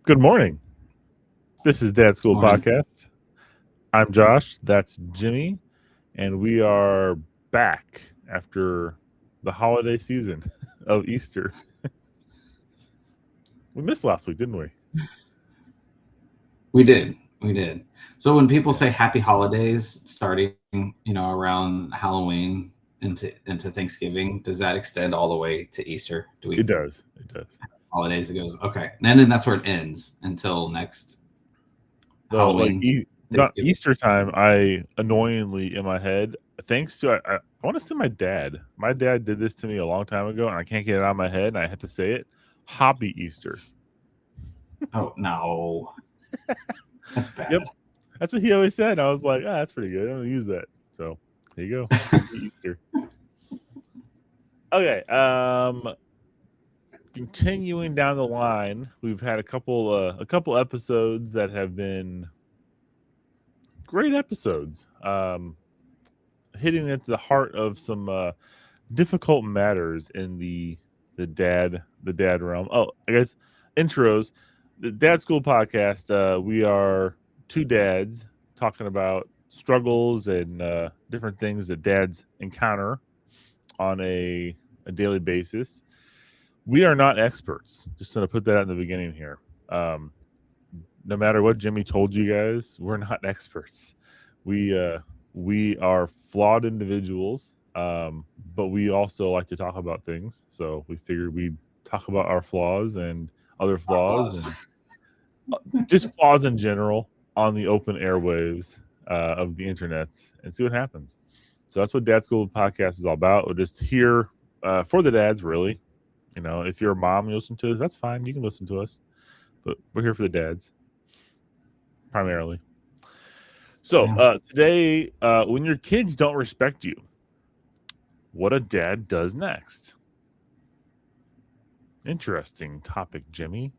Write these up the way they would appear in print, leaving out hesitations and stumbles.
Good morning. This is DadSchooled Morning. Podcast. I'm Josh. That's Jimmy. And we are back after the holiday season of Easter. We missed last week, didn't we? We did. So when people say happy holidays starting, around Halloween into Thanksgiving, does that extend all the way to Easter? It does. Holidays? It goes, okay. And then that's where it ends until next Halloween. Not Easter time, I annoyingly in my head, thanks to I want to say my dad. My dad did this to me a long time ago, and I can't get it out of my head, and I had to say it. Happy Easter. Oh no. That's bad. Yep. That's what he always said. I was like, that's pretty good. I'm gonna use that. So there you go. Happy Easter. Okay. Continuing down the line, we've had a couple episodes that have been great episodes. Hitting into the heart of some difficult matters in the dad realm. Oh, I guess intros. The DadSchooled Podcast. We are two dads talking about struggles and different things that dads encounter on a daily basis. We are not experts. Just going to put that in the beginning here. No matter what Jimmy told you guys, we're not experts. We are flawed individuals, but we also like to talk about things. So we figured we'd talk about our flaws and other flaws and just flaws in general on the open airwaves of the internets and see what happens. So that's what DadSchooled Podcast is all about. We're just here for the dads, really. You know, if you're a mom and you listen to us, that's fine. You can listen to us. But we're here for the dads, primarily. So today, when your kids don't respect you, what a dad does next. Interesting topic, Jimmy.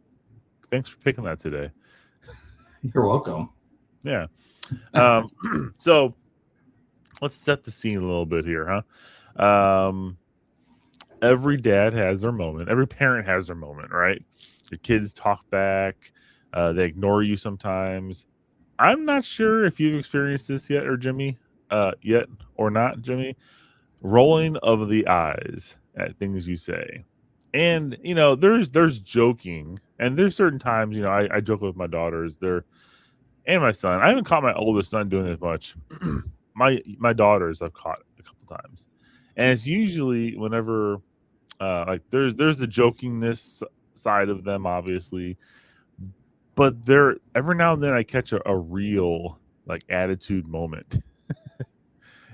Thanks for picking that today. You're welcome. Yeah. So let's set the scene a little bit here, huh? Every dad has their moment. Every parent has their moment, right? Your kids talk back. They ignore you sometimes. I'm not sure if you've experienced this yet, or Jimmy, yet or not, Jimmy. Rolling of the eyes at things you say, and there's joking, and there's certain times I joke with my daughters, and my son. I haven't caught my oldest son doing this much. my daughters I've caught a couple times, and it's usually whenever like there's the jokingness side of them, obviously. But there, every now and then, I catch a real like attitude moment,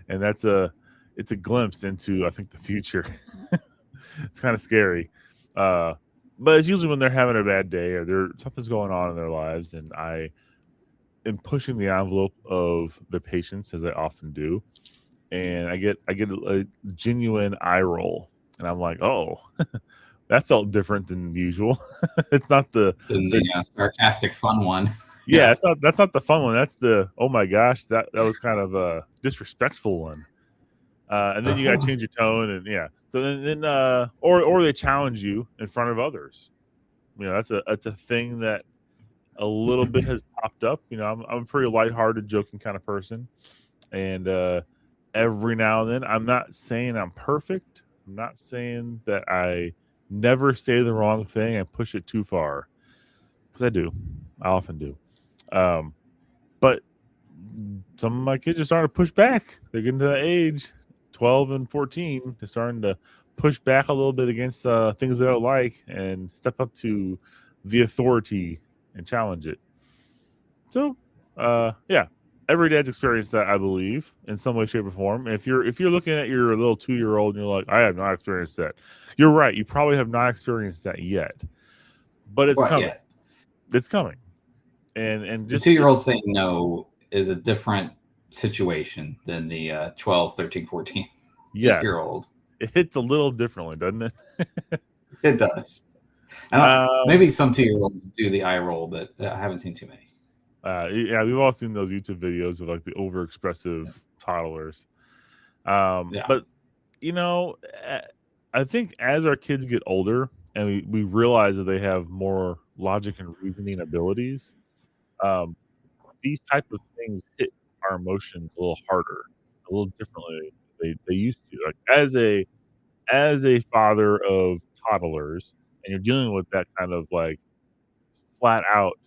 and it's a glimpse into, I think, the future. It's kind of scary, but it's usually when they're having a bad day or something's going on in their lives, and I am pushing the envelope of their patience, as I often do, and I get a genuine eye roll, and I'm like, oh. That felt different than usual. It's not the sarcastic fun one. Yeah, that's not the fun one. That's the, oh my gosh, that was kind of a disrespectful one. And then you got to change your tone, and yeah. So then or they challenge you in front of others. That's a thing that a little bit has popped up. I'm a pretty lighthearted, joking kind of person, and every now and then, I'm not saying I'm perfect. I'm not saying that I never say the wrong thing and push it too far, because I often do. But some of my kids are starting to push back. They're getting to that age, 12 and 14. They're starting to push back a little bit against things they don't like and step up to the authority and challenge it. So, yeah, every dad's experienced that, I believe, in some way, shape, or form. And if you're looking at your little 2-year-old and you're like, I have not experienced that, you're right. You probably have not experienced that yet, but it's coming. Yet. It's coming. And just the 2-year-old saying no is a different situation than the 12, 13, 14 year old. It hits a little differently, doesn't it? It does. Maybe some 2-year-olds do the eye roll, but I haven't seen too many. Yeah, we've all seen those YouTube videos of like the overexpressive toddlers. But I think as our kids get older and we realize that they have more logic and reasoning abilities, um, these type of things hit our emotions a little harder, a little differently than they used to. Like as a father of toddlers, and you're dealing with that kind of like flat out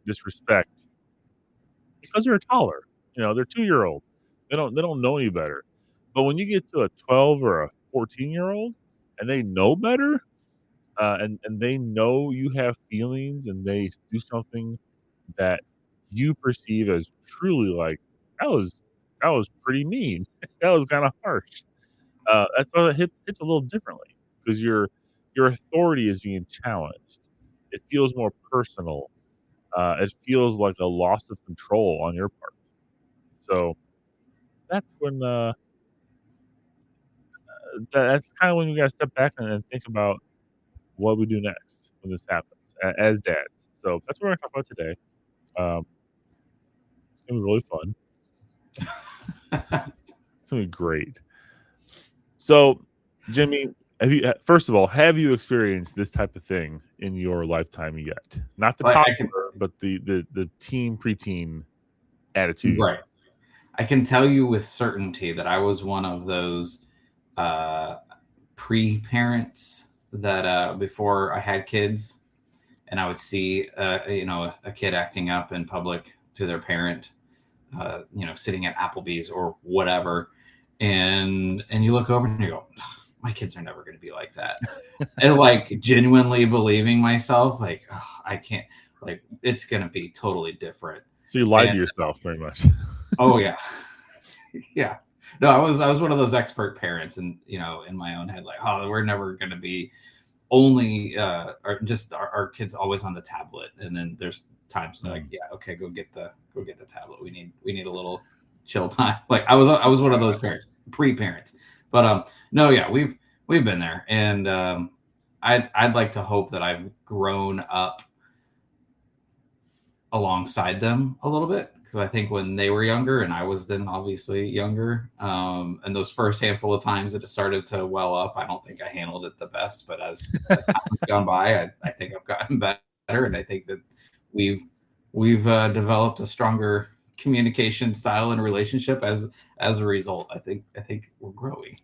disrespect because they're a toddler. You know, they're 2-year old. They don't know any better. But when you get to a 12 or a 14-year-old and they know better, and they know you have feelings and they do something that you perceive as truly like that was that was pretty mean. That was kind of harsh. That's why it hits a little differently because your authority is being challenged. It feels more personal. It feels like a loss of control on your part. So that's when that's kind of when you got to step back and think about what we do next when this happens as dads. So that's what we're gonna talk about today. Um, it's gonna be really fun. It's gonna be great. So, Jimmy, first of all, have you experienced this type of thing in your lifetime yet? Not the Like I toddler, can, but the teen preteen attitude. right. I can tell you with certainty that I was one of those uh, pre-parents that before I had kids, and I would see a kid acting up in public to their parent, sitting at Applebee's or whatever, and you look over and you go, my kids are never going to be like that, and like genuinely believing myself, like I can't, like it's going to be totally different. So you lied And to yourself very much. oh yeah, yeah. No, I was one of those expert parents, and in my own head, like, oh, we're never going to be only or just our kids always on the tablet, and then there's times like, yeah, okay, go get the tablet. We need a little chill time. Like I was one of those parents, pre-parents, but no, yeah, we've been there, and I'd like to hope that I've grown up alongside them a little bit, because I think when they were younger and I was then obviously younger, and those first handful of times that it started to well up, I don't think I handled it the best. But as time has gone by, I think I've gotten better, and I think that we've developed a stronger communication style and relationship as a result. I think we're growing.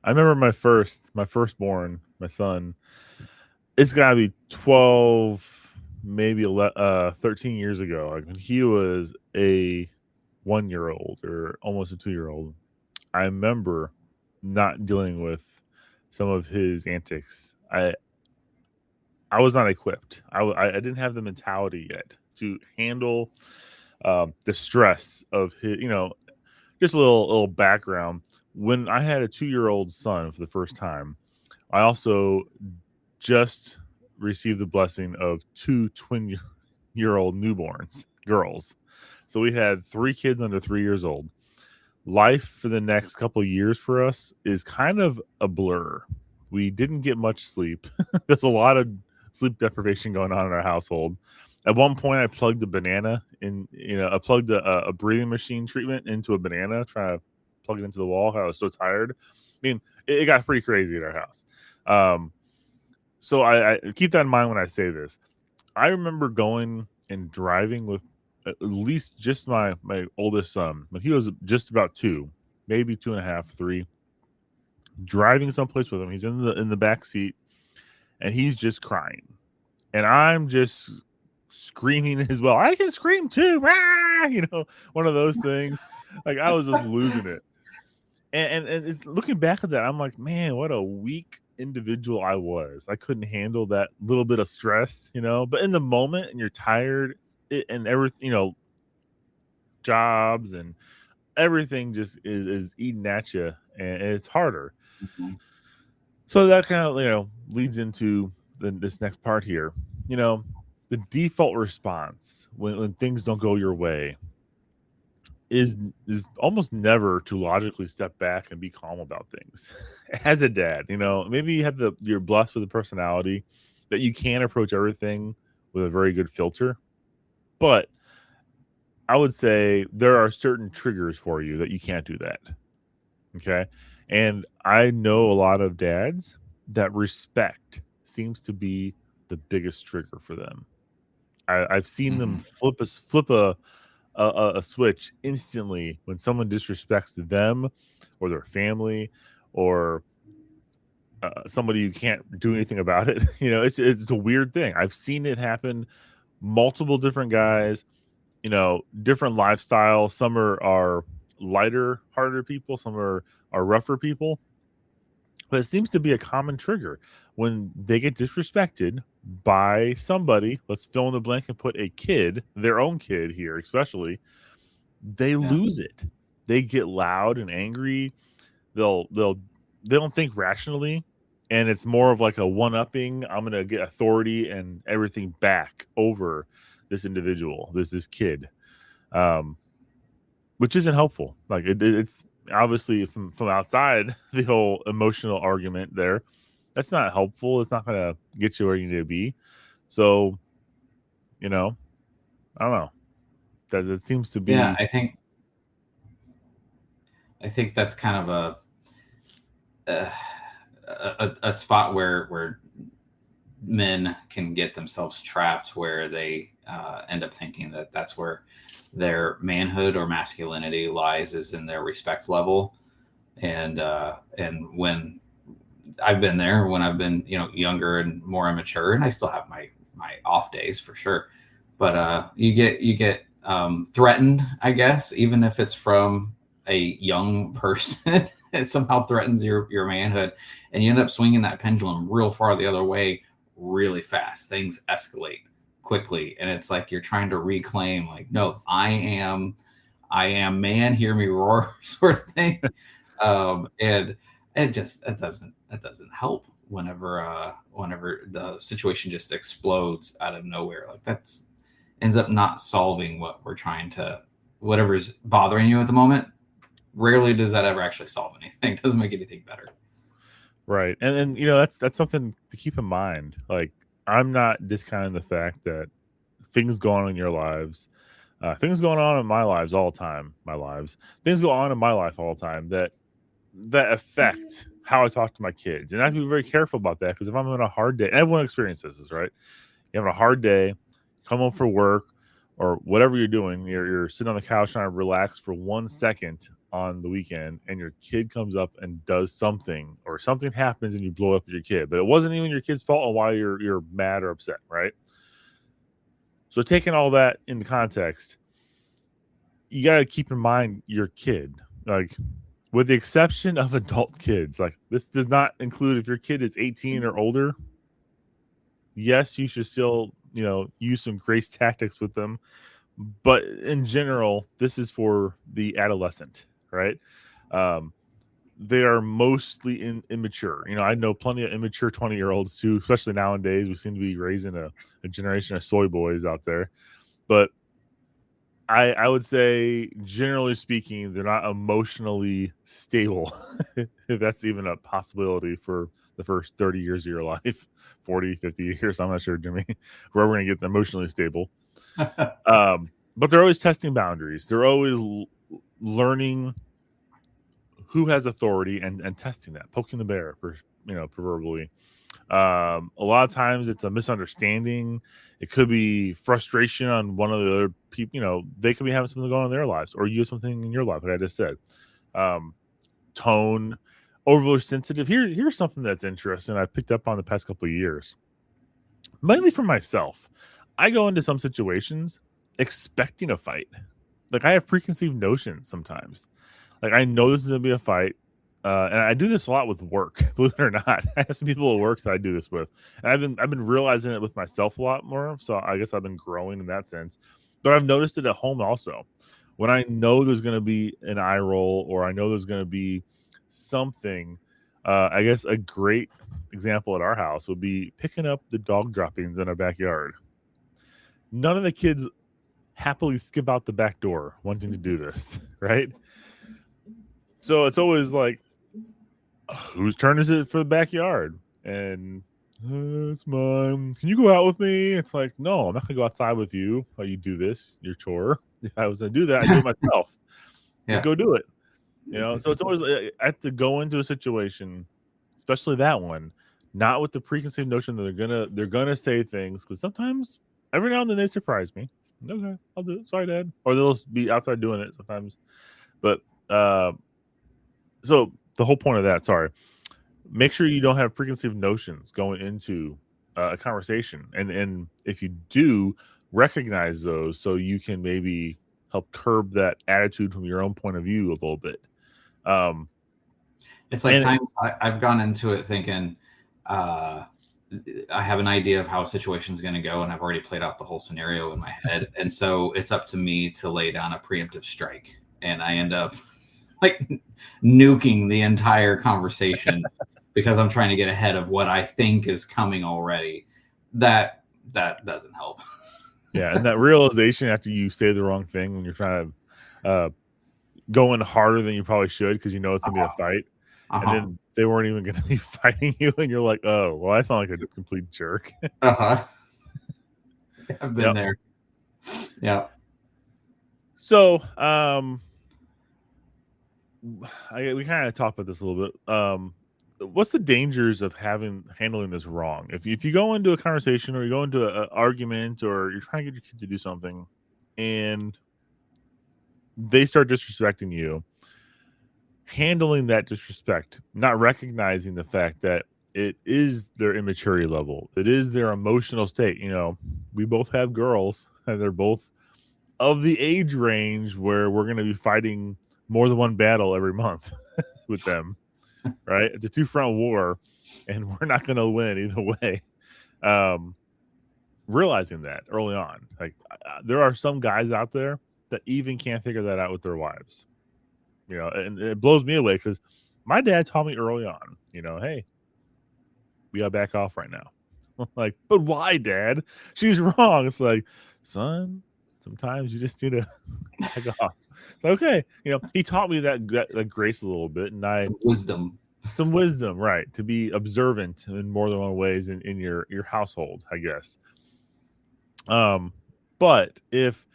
I remember my firstborn, my son. It's got to be 12, maybe 13 years ago. Like when he was a 1-year old or almost a 2-year old. I remember not dealing with some of his antics. I was not equipped. I didn't have the mentality yet to handle the stress of his. Just a little background. When I had a 2-year-old son for the first time, I also just received the blessing of 2 twin-year-old newborns, girls. So we had 3 kids under 3 years old. Life for the next couple of years for us is kind of a blur. We didn't get much sleep. There's a lot of sleep deprivation going on in our household. At one point, I plugged a banana in, I plugged a breathing machine treatment into a banana, trying to plug it into the wall. I was so tired. I mean, it got pretty crazy at our house. So I keep that in mind when I say this. I remember going and driving with at least just my oldest son when he was just about 2, maybe 2.5, 3. Driving someplace with him, he's in the back seat, and he's just crying, and I'm just screaming as well. I can scream too, one of those things. Like I was just losing it, and looking back at that, I'm like, man, what a weak individual I was. I couldn't handle that little bit of stress, But in the moment, and you're tired, and everything, jobs and everything just is eating at you, and it's harder. Mhm. So that kind of leads into this next part here. The default response when things don't go your way is almost never to logically step back and be calm about things. As a dad, maybe you're blessed with a personality that you can approach everything with a very good filter, but I would say there are certain triggers for you that you can't do that. Okay. And I know a lot of dads that respect seems to be the biggest trigger for them. I've seen them flip a switch instantly when someone disrespects them or their family or somebody you can't do anything about it. It's a weird thing. I've seen it happen. Multiple different guys, different lifestyle. Some are lighter, harder people. Some are rougher people. But it seems to be a common trigger when they get disrespected by somebody. Let's fill in the blank and put a kid, their own kid here, especially. They lose it. They get loud and angry. They don't think rationally, and it's more of like a one-upping. I'm gonna get authority and everything back over this individual, this kid, which isn't helpful. Like it's obviously from outside, the whole emotional argument there, that's not helpful. It's not gonna get you where you need to be. So, I don't know. That it seems to be. Yeah, I think that's kind of a spot where men can get themselves trapped, where they end up thinking that that's where their manhood or masculinity lies, is in their respect level. And when I've been there, when I've been younger and more immature, and I still have my off days for sure, but you get threatened, I guess, even if it's from a young person. It somehow threatens your manhood, and you end up swinging that pendulum real far the other way really fast. Things escalate quickly, and it's like you're trying to reclaim, like, no, I am man, hear me roar, sort of thing. And it doesn't help whenever the situation just explodes out of nowhere. Like, that's ends up not solving whatever's bothering you at the moment. Rarely does that ever actually solve anything. It doesn't make anything better. Right. And that's something to keep in mind. Like, I'm not discounting the fact that things go on in your lives, things going on in my lives all the time, things go on in my life all the time that affect how I talk to my kids. And I have to be very careful about that, because if I'm having a hard day, and everyone experiences this, right? You're having a hard day, come home for work or whatever you're doing, you're sitting on the couch trying to relax for 1 second on the weekend, and your kid comes up and does something, or something happens and you blow up at your kid, but it wasn't even your kid's fault on why you're mad or upset, right? So taking all that into context, you got to keep in mind your kid. Like, with the exception of adult kids, like, this does not include if your kid is 18 or older. Yes, you should still, use some grace tactics with them. But in general, this is for the adolescent, right? They are mostly immature. I know plenty of immature 20-year-olds too, especially nowadays. We seem to be raising a generation of soy boys out there. But I would say, generally speaking, they're not emotionally stable, if that's even a possibility, for the first 30 years of your life, 40, 50 years. I'm not sure, Jimmy, where we're going to get emotionally stable. But they're always testing boundaries. They're always learning who has authority and testing that, poking the bear, proverbially. A lot of times it's a misunderstanding. It could be frustration on one of the other people. They could be having something going on in their lives, or you have something in your life, like I just said. Tone, overly sensitive. Here's something that's interesting I picked up on the past couple of years, mainly for myself. I go into some situations expecting a fight. Like, I have preconceived notions sometimes. Like, I know this is going to be a fight. And I do this a lot with work, believe it or not. I have some people at work that I do this with, and I've been realizing it with myself a lot more. So I guess I've been growing in that sense. But I've noticed it at home also. When I know there's going to be an eye roll, or I know there's going to be something, I guess a great example at our house would be picking up the dog droppings in our backyard. None of the kids happily skip out the back door wanting to do this, right? So it's always like, whose turn is it for the backyard? And it's mine. Can you go out with me? It's like, no, I'm not gonna go outside with you while you do this, your chore. If I was gonna do that, I'd do it myself. Just go do it. So it's always, I have to go into a situation, especially that one, not with the preconceived notion that they're gonna say things, because sometimes every now and then they surprise me. Okay, I'll do it. Sorry, Dad. Or they'll be outside doing it sometimes. But so the whole point of that, sorry, make sure you don't have preconceived notions going into a conversation, and if you do, recognize those so you can maybe help curb that attitude from your own point of view a little bit. It's like And times I've gone into it thinking I have an idea of how a situation's going to go, and I've already played out the whole scenario in my head, and so it's up to me to lay down a preemptive strike, and I end up like nuking the entire conversation because I'm trying to get ahead of what I think is coming already. That doesn't help. yeah, and that realization after you say the wrong thing when you're trying to go in harder than you probably should because you know it's gonna be a fight, and then they weren't even gonna be fighting you, and you're like, oh, well, I sound like a complete jerk. I've been there. Yeah. So, we kind of talked about this a little bit. What's the dangers of handling this wrong? If you go into a conversation or you go into an argument or you're trying to get your kid to do something, and they start disrespecting you, handling that disrespect, not recognizing the fact that it is their immaturity level, it is their emotional state. You know, we both have girls, and they're both of the age range where we're going to be fighting more than one battle every month with them, right? It's a two-front war, and we're not going to win either way. Realizing that early on, like there are some guys out there that even can't figure that out with their wives, you know, and it blows me away because my dad taught me early on, you know, hey, we got to back off right now. I'm like, but why, Dad? She's wrong. It's like, son, sometimes you just need to back off. It's like, okay, you know, he taught me that grace a little bit, and some wisdom, right? To be observant in more than one ways in your household, I guess. But if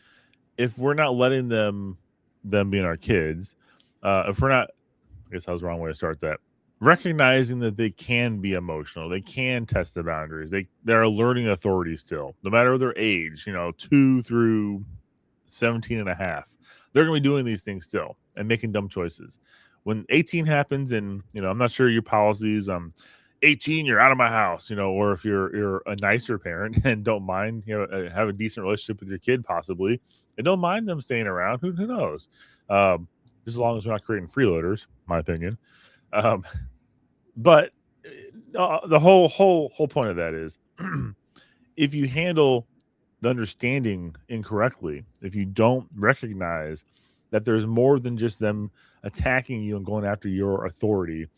we're not letting them being our kids, if we're not, I guess that was the wrong way to start that. Recognizing that they can be emotional, they can test the boundaries. They're learning authority still, no matter their age. You know, 2 through 17 and a half, they're going to be doing these things still and making dumb choices. When 18 happens, and you know, I'm not sure your policies. 18, you're out of my house. You know, or if you're a nicer parent and don't mind, you know, have a decent relationship with your kid, possibly, and don't mind them staying around. Who knows? Just as long as we're not creating freeloaders, my opinion. But the whole point of that is if you handle the understanding incorrectly, if you don't recognize that there's more than just them attacking you and going after your authority,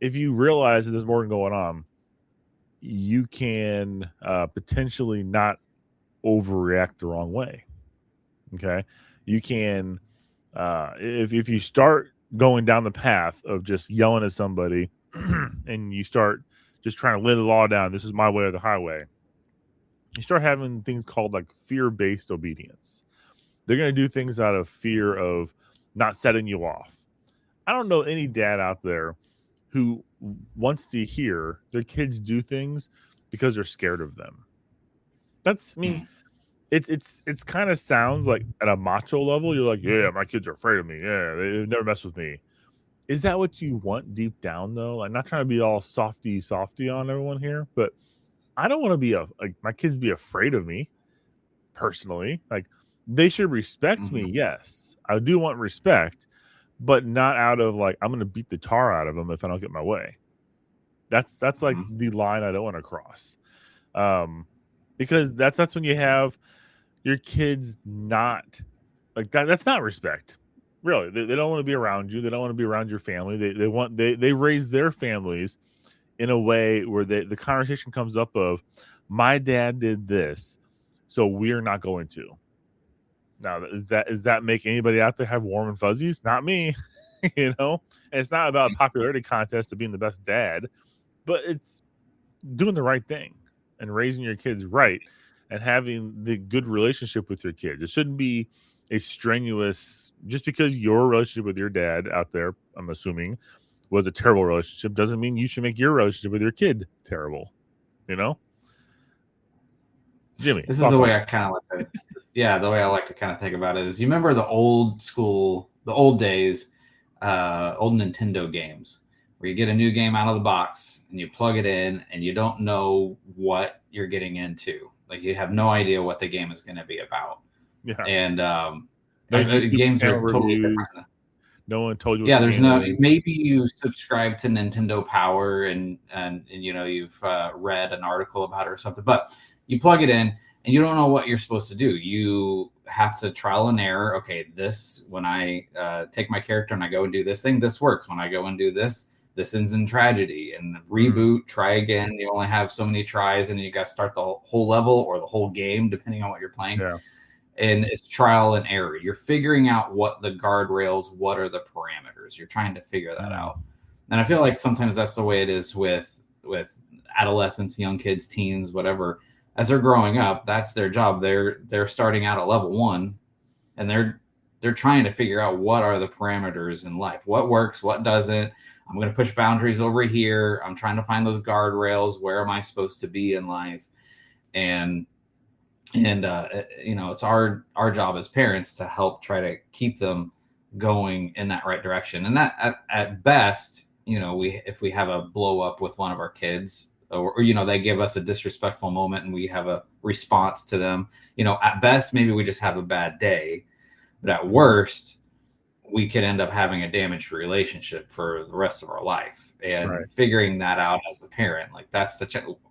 if you realize that there's more going on, you can potentially not overreact the wrong way. Okay, you can if you start going down the path of just yelling at somebody and you start just trying to lay the law down, this is my way or the highway, you start having things called like fear-based obedience. They're going to do things out of fear of not setting you off. I don't know any dad out there who wants to hear their kids do things because they're scared of them. That's, I mean, it's kind of sounds like at a macho level, you're like, yeah, my kids are afraid of me. Yeah, they never mess with me. Is that what you want deep down, though? I'm not trying to be all softy on everyone here, but I don't want to be like my kids be afraid of me personally. Like they should respect me. Yes, I do want respect, but not out of like I'm going to beat the tar out of them if I don't get my way. That's like the line I don't want to cross, because that's when you have your kids not like that. That's not respect. Really, they don't want to be around you. They don't want to be around your family. They raise their families in a way where the conversation comes up of my dad did this, so we're not going to. Now, does that make anybody out there have warm and fuzzies? Not me. You know, and it's not about a popularity contest of being the best dad, but it's doing the right thing and raising your kids right and having the good relationship with your kids. It shouldn't be a strenuous, just because your relationship with your dad out there, I'm assuming, was a terrible relationship doesn't mean you should make your relationship with your kid terrible. You know, Jimmy. This is the way I kind of like to, the way I like to kind of think about it is, you remember the old school, the old days, old Nintendo games where you get a new game out of the box and you plug it in and you don't know what you're getting into. Like, you have no idea what the game is going to be about. Yeah. And games are totally different. No one told you. Yeah, there's no. Maybe you subscribe to Nintendo Power and you know, you've read an article about it or something, but you plug it in and you don't know what you're supposed to do. You have to trial and error. Okay, this, when I take my character and I go and do this thing, this works. When I go and do this, this ends in tragedy. And reboot, try again. You only have so many tries, and you got to start the whole level or the whole game, depending on what you're playing. Yeah. And it's trial and error. You're figuring out what the guardrails, what are the parameters. You're trying to figure that out. And I feel like sometimes that's the way it is with adolescents, young kids, teens, whatever. As they're growing up, that's their job. They're starting out at level 1, and they're trying to figure out what are the parameters in life, what works, what doesn't. I'm going to push boundaries over here. I'm trying to find those guardrails. Where am I supposed to be in life? And you know, it's our job as parents to help try to keep them going in that right direction. And that at best, you know, if we have a blow up with one of our kids, or you know, they give us a disrespectful moment and we have a response to them, you know, at best, maybe we just have a bad day, but at worst, we could end up having a damaged relationship for the rest of our life. And figuring that out as a parent, like, that's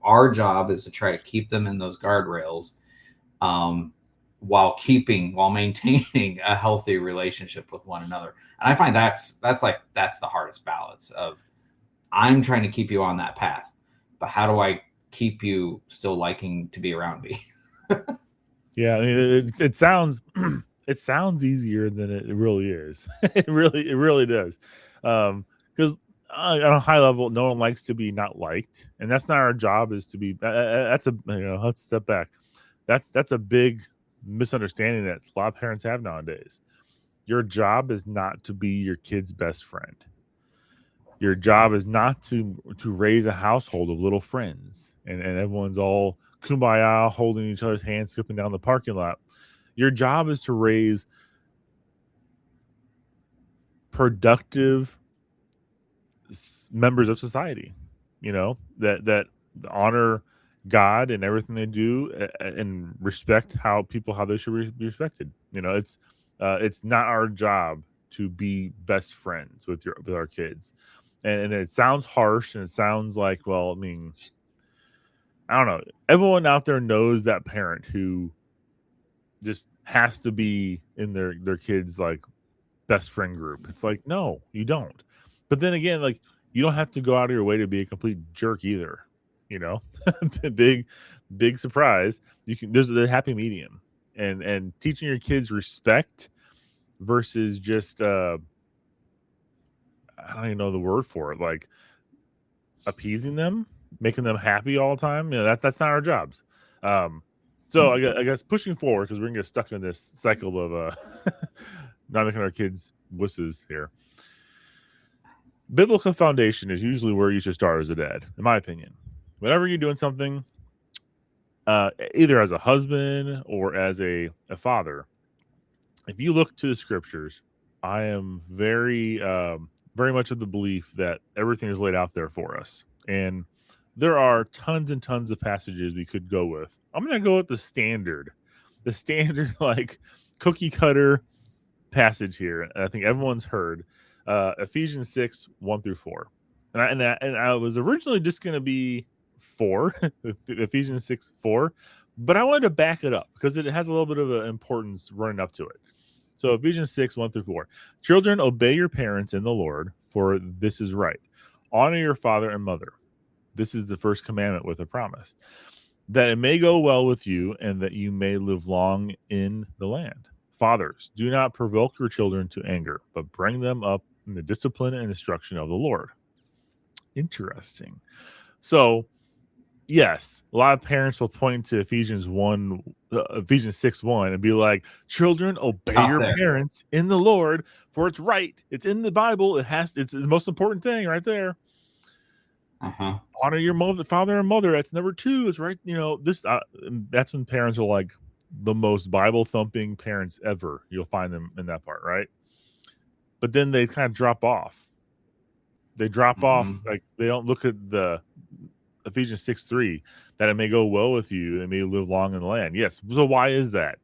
our job is to try to keep them in those guardrails, while maintaining a healthy relationship with one another. And I find that's the hardest balance of, I'm trying to keep you on that path, but how do I keep you still liking to be around me? Yeah, I mean, it sounds it sounds easier than it really is. It really does. Because on a high level, no one likes to be not liked, and that's not our job. Is to be. That's a, you know, let's step back. That's a big misunderstanding that a lot of parents have nowadays. Your job is not to be your kid's best friend. Your job is not to raise a household of little friends and everyone's all kumbaya, holding each other's hands, skipping down the parking lot. Your job is to raise productive members of society, you know, that honor God and everything they do, and respect how they should be respected. You know, it's not our job to be best friends with our kids. And it sounds harsh, and it sounds like, well, I mean, I don't know. Everyone out there knows that parent who just has to be in their kids' like best friend group. It's like, no, you don't. But then again, like, you don't have to go out of your way to be a complete jerk either. You know, big surprise. There's a happy medium, and teaching your kids respect versus just I don't even know the word for it, like appeasing them, making them happy all the time. You know, that's not our jobs. So I guess pushing forward, because we're gonna get stuck in this cycle of not making our kids wusses here. Biblical foundation is usually where you should start as a dad, in my opinion. Whenever you're doing something, either as a husband or as a father, if you look to the scriptures, I am very much of the belief that everything is laid out there for us. And there are tons and tons of passages we could go with. I'm going to go with the standard like cookie cutter passage here. I think everyone's heard Ephesians 6, 1-4. And I was originally just going to be 4, Ephesians 6, 4, but I wanted to back it up because it has a little bit of an importance running up to it. So Ephesians 6, 1-4. Children, obey your parents in the Lord, for this is right. Honor your father and mother. This is the first commandment with a promise, that it may go well with you and that you may live long in the land. Fathers, do not provoke your children to anger, but bring them up in the discipline and instruction of the Lord. Interesting. So yes, a lot of parents will point to Ephesians 6:1, and be like, "Children, obey Stop your there. parents in the Lord, for it's right. It's in the Bible. It's the most important thing right there. Honor your father and mother. That's number 2. It's right. That's when parents are like the most Bible thumping parents ever. You'll find them in that part, right? But then they kind of drop off. They drop off, like they don't look at the Ephesians 6:3, that it may go well with you and may live long in the land. Yes. So why is that?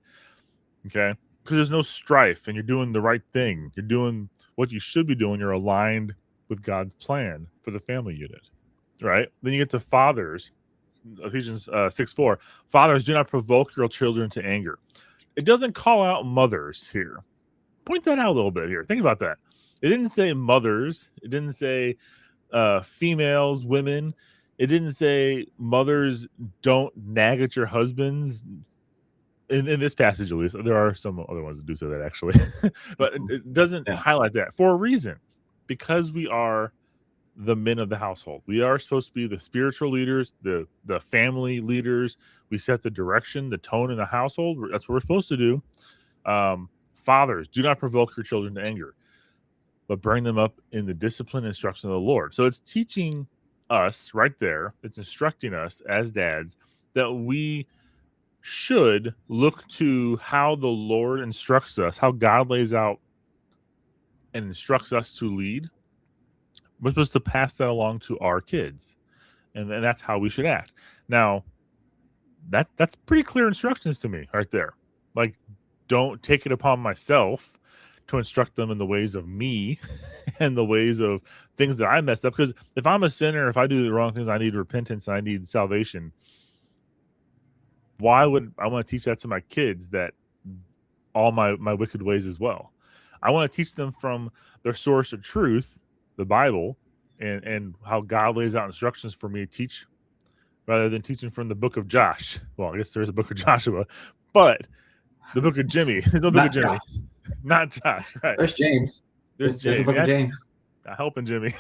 Okay. Because there's no strife and you're doing the right thing. You're doing what you should be doing. You're aligned with God's plan for the family unit. Right. Then you get to fathers, Ephesians 6:4. Fathers, do not provoke your children to anger. It doesn't call out mothers here. Point that out a little bit here. Think about that. It didn't say mothers. It didn't say females, women. It didn't say mothers don't nag at your husbands. In this passage, at least, there are some other ones that do say that actually, but it doesn't highlight that for a reason, because we are the men of the household. We are supposed to be the spiritual leaders, the family leaders. We set the direction, the tone in the household. That's what we're supposed to do. Fathers, do not provoke your children to anger, but bring them up in the discipline and instruction of the Lord. So it's teaching us right there. It's instructing us as dads that we should look to how the Lord instructs us, how God lays out and instructs us to lead. We're supposed to pass that along to our kids, and that's how we should act. Now, that's pretty clear instructions to me right there. Like, don't take it upon myself to instruct them in the ways of me and the ways of things that I messed up. Because if I'm a sinner, if I do the wrong things, I need repentance, I need salvation. Why would I want to teach that to my kids, that all my wicked ways as well? I want to teach them from their source of truth, the Bible, and how God lays out instructions for me to teach, rather than teaching from the book of Josh. Well, I guess there's a book of Joshua, but the book of Jimmy. The book of Jimmy. Josh. Not Josh, right? There's James. There's a book of James. Helping Jimmy.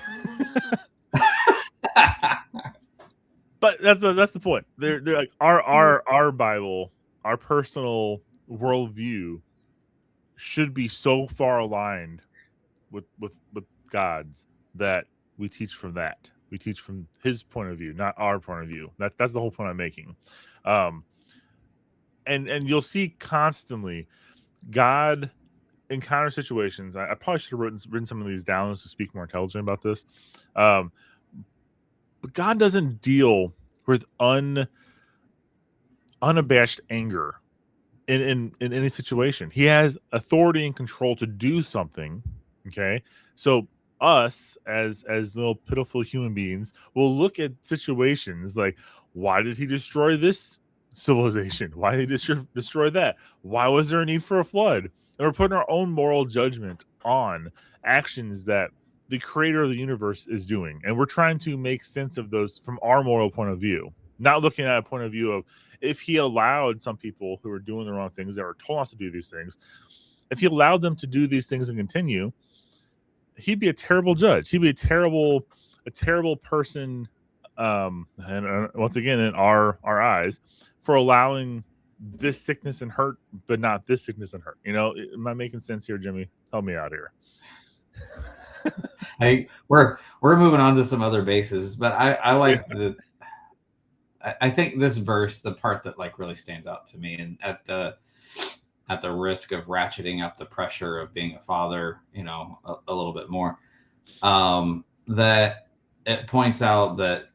But that's the point. They're like our Bible, our personal worldview should be so far aligned with God's that we teach from that. We teach from His point of view, not our point of view. That's the whole point I'm making. And you'll see constantly God encounter situations. I probably should have written some of these down to speak more intelligent about this. But God doesn't deal with unabashed anger in any situation. He has authority and control to do something. Okay, so us as little pitiful human beings will look at situations like, why did He destroy this civilization? Why did He destroy that? Why was there a need for a flood? And we're putting our own moral judgment on actions that the creator of the universe is doing. And we're trying to make sense of those from our moral point of view, not looking at a point of view of, if He allowed some people who are doing the wrong things, that were told not to do these things, if He allowed them to do these things and continue, He'd be a terrible judge. He'd be a terrible person. And once again, in our eyes, for allowing this sickness and hurt, but not this sickness and hurt. Am I making sense here, Jimmy? Help me out here. Hey, we're moving on to some other bases, but I like I think this verse, the part that like really stands out to me, and at the risk of ratcheting up the pressure of being a father, a little bit more, that it points out that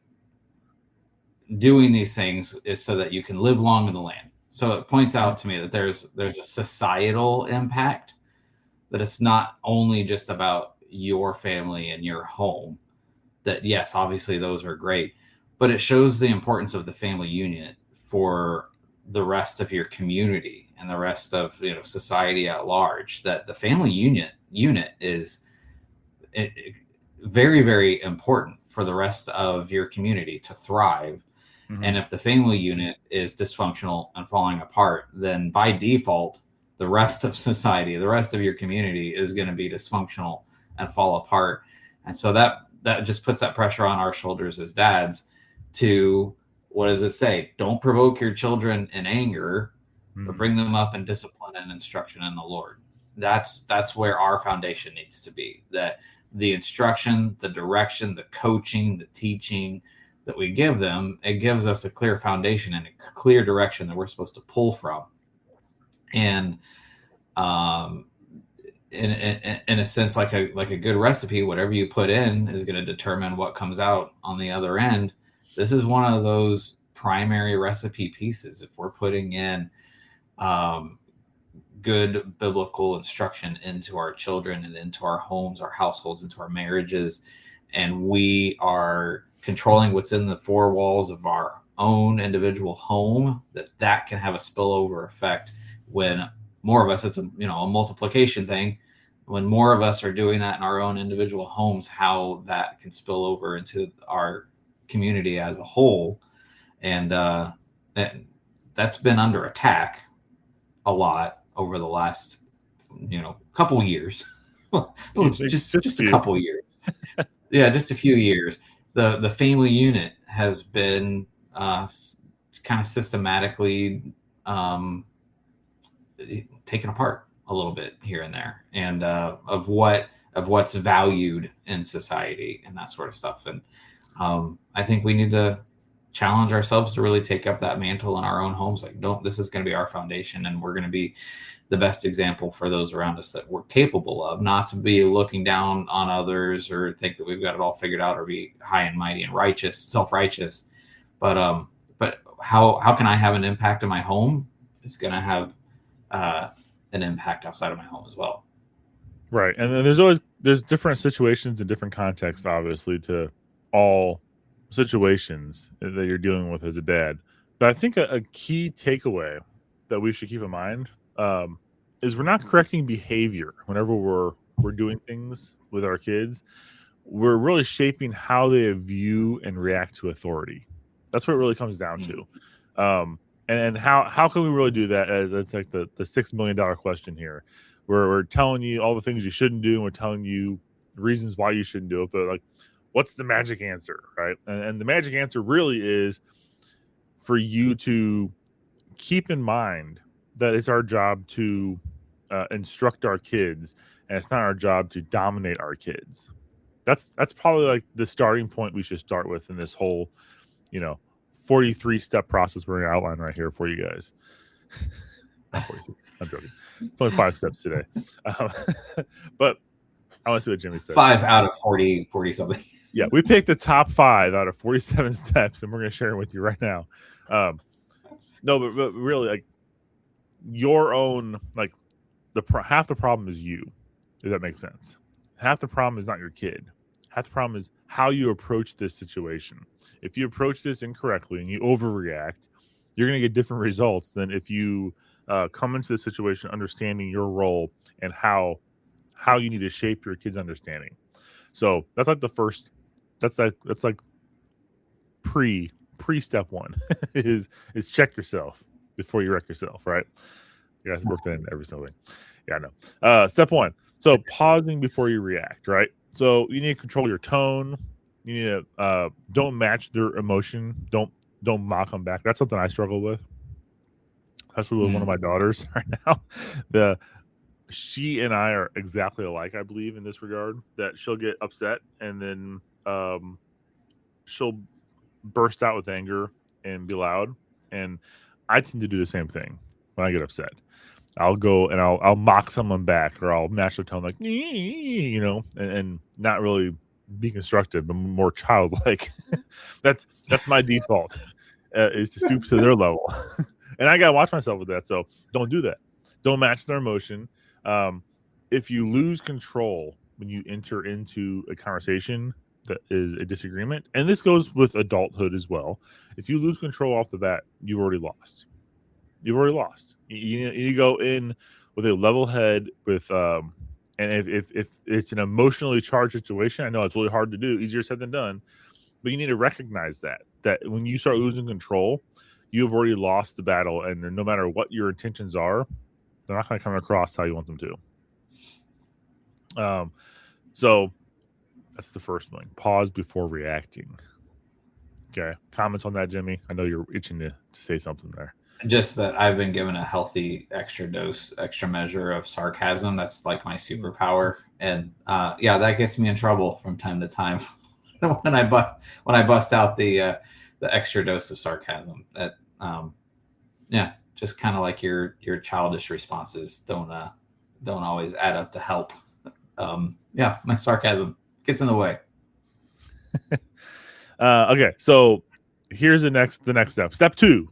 doing these things is so that you can live long in the land. So it points out to me that there's a societal impact, that it's not only just about your family and your home, that yes, obviously those are great, but it shows the importance of the family unit for the rest of your community and the rest of society at large. That the family unit is very, very important for the rest of your community to thrive. Mm-hmm. And if the family unit is dysfunctional and falling apart, then by default, the rest of society, the rest of your community is going to be dysfunctional and fall apart. And so that just puts that pressure on our shoulders as dads to what does it say? Don't provoke your children in anger, but Mm. bring them up in discipline and instruction in the Lord. That's where our foundation needs to be. That the instruction, the direction, the coaching, the teaching that we give them, it gives us a clear foundation and a clear direction that we're supposed to pull from. And in a sense, like a good recipe, whatever you put in is going to determine what comes out on the other end. This is one of those primary recipe pieces. If we're putting in good biblical instruction into our children and into our homes, our households, into our marriages, and we are controlling what's in the four walls of our own individual home, that can have a spillover effect when more of us, it's a multiplication thing. When more of us are doing that in our own individual homes, how that can spill over into our community as a whole. And that's been under attack a lot over the last couple years. just a couple years. Yeah, just a few years. The family unit has been kind of systematically taken apart a little bit here and there, and of what's valued in society and that sort of stuff. And I think we need to challenge ourselves to really take up that mantle in our own homes. Like, this is going to be our foundation, and we're going to be the best example for those around us that we're capable of, not to be looking down on others or think that we've got it all figured out or be high and mighty and righteous, self-righteous. But how can I have an impact in my home? It's going to have an impact outside of my home as well. Right. And then there's different situations and different contexts, obviously, to all situations that you're dealing with as a dad. But I think a key takeaway that we should keep in mind is we're not correcting behavior whenever we're doing things with our kids. We're really shaping how they view and react to authority. That's what it really comes down to. And how can we really do that? That's like the $6 million question here. We're telling you all the things you shouldn't do, and we're telling you reasons why you shouldn't do it. But like, what's the magic answer, right? And the magic answer really is for you to keep in mind that it's our job to instruct our kids, and it's not our job to dominate our kids. That's probably like the starting point we should start with in this whole, 43-step process we're going to outline right here for you guys. I'm joking. It's only 5 steps today. But I want to see what Jimmy said. 5 out of 40 something. Yeah, we picked the top 5 out of 47 steps, and we're going to share them with you right now. No, but really, like, your own, like, half the problem is you, if that makes sense. Half the problem is not your kid. Half the problem is how you approach this situation. If you approach this incorrectly and you overreact, you're going to get different results than if you come into the situation understanding your role and how you need to shape your kid's understanding. So that's like the first. That's like pre step 1 is check yourself before you wreck yourself, right? You guys work that in every single thing. Yeah, I know. Step 1. So pausing before you react, right? So you need to control your tone. You need to don't match their emotion. Don't mock them back. That's something I struggle with, especially with one of my daughters right now. She and I are exactly alike, I believe, in this regard. That she'll get upset and then she'll burst out with anger and be loud. And I tend to do the same thing when I get upset. I'll go and I'll mock someone back, or I'll match their tone like, and not really be constructive, but more childlike. That's my default, is to stoop to their level. And I gotta watch myself with that. So don't do that. Don't match their emotion. If you lose control when you enter into a conversation that is a disagreement, and this goes with adulthood as well, if you lose control off the bat, you've already lost. You need to go in with a level head with and if it's an emotionally charged situation, I know it's really hard to do, easier said than done, but you need to recognize that when you start losing control, you've already lost the battle, and no matter what your intentions are, they're not going to come across how you want them to. So that's the first thing. Pause before reacting. Okay. Comments on that, Jimmy? I know you're itching to say something there. Just that I've been given a healthy extra measure of sarcasm. That's like my superpower, and that gets me in trouble from time to time when I bust out the extra dose of sarcasm. That just kind of like your childish responses don't always add up to help. My sarcasm gets in the way. Okay, so here's the next step. Step 2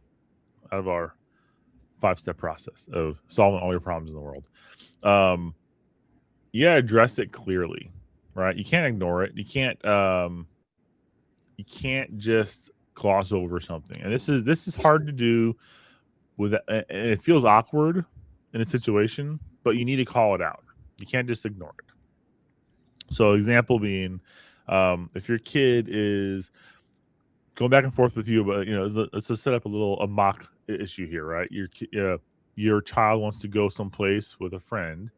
out of our 5-step process of solving all your problems in the world. Address it clearly, right? You can't ignore it. You can't just gloss over something. And this is hard to do and it feels awkward in a situation, but you need to call it out. You can't just ignore it. So example being, if your kid is going back and forth with you, but let's just set up a mock issue here, right? Your child wants to go someplace with a friend